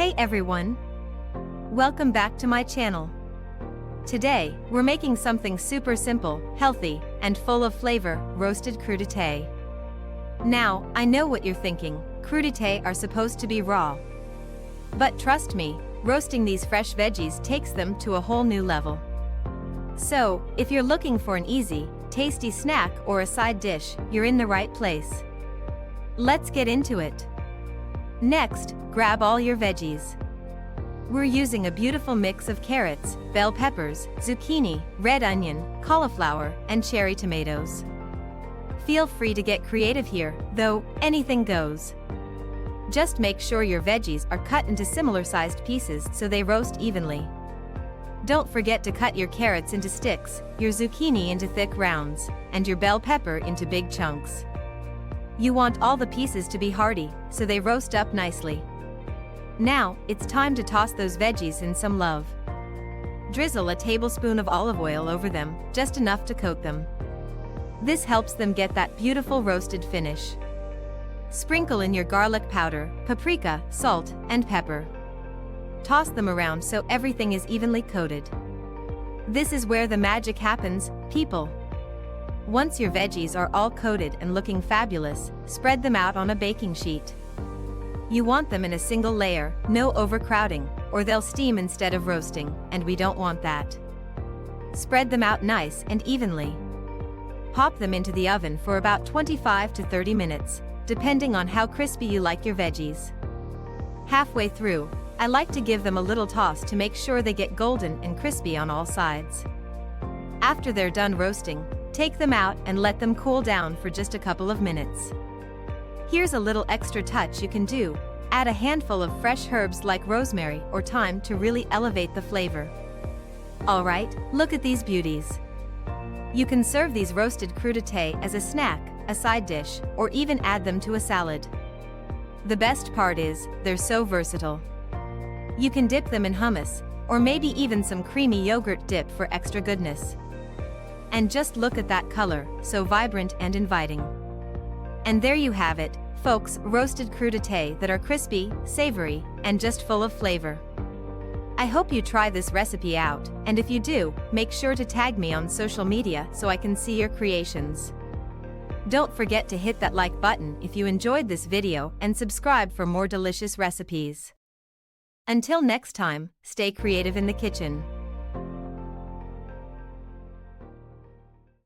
Hey everyone! Welcome back to my channel. Today, we're making something super simple, healthy, and full of flavor, roasted crudités. Now, I know what you're thinking, crudités are supposed to be raw. But trust me, roasting these fresh veggies takes them to a whole new level. So, if you're looking for an easy, tasty snack or a side dish, you're in the right place. Let's get into it. Next, grab all your veggies. We're using a beautiful mix of carrots, bell peppers, zucchini, red onion, cauliflower, and cherry tomatoes. Feel free to get creative here, though, anything goes. Just make sure your veggies are cut into similar-sized pieces so they roast evenly. Don't forget to cut your carrots into sticks, your zucchini into thick rounds, and your bell pepper into big chunks. You want all the pieces to be hearty, so they roast up nicely. Now, it's time to toss those veggies in some love. Drizzle a tablespoon of olive oil over them, just enough to coat them. This helps them get that beautiful roasted finish. Sprinkle in your garlic powder, paprika, salt, and pepper. Toss them around so everything is evenly coated. This is where the magic happens, people. Once your veggies are all coated and looking fabulous, spread them out on a baking sheet. You want them in a single layer, no overcrowding, or they'll steam instead of roasting, and we don't want that. Spread them out nice and evenly. Pop them into the oven for about 25 to 30 minutes, depending on how crispy you like your veggies. Halfway through, I like to give them a little toss to make sure they get golden and crispy on all sides. After they're done roasting, take them out and let them cool down for just a couple of minutes. Here's a little extra touch you can do: add a handful of fresh herbs like rosemary or thyme to really elevate the flavor. Alright, look at these beauties. You can serve these roasted crudités as a snack, a side dish, or even add them to a salad. The best part is, they're so versatile. You can dip them in hummus, or maybe even some creamy yogurt dip for extra goodness. And just look at that color, so vibrant and inviting. And there you have it, folks, roasted crudités that are crispy, savory, and just full of flavor. I hope you try this recipe out, and if you do, make sure to tag me on social media so I can see your creations. Don't forget to hit that like button if you enjoyed this video and subscribe for more delicious recipes. Until next time, stay creative in the kitchen.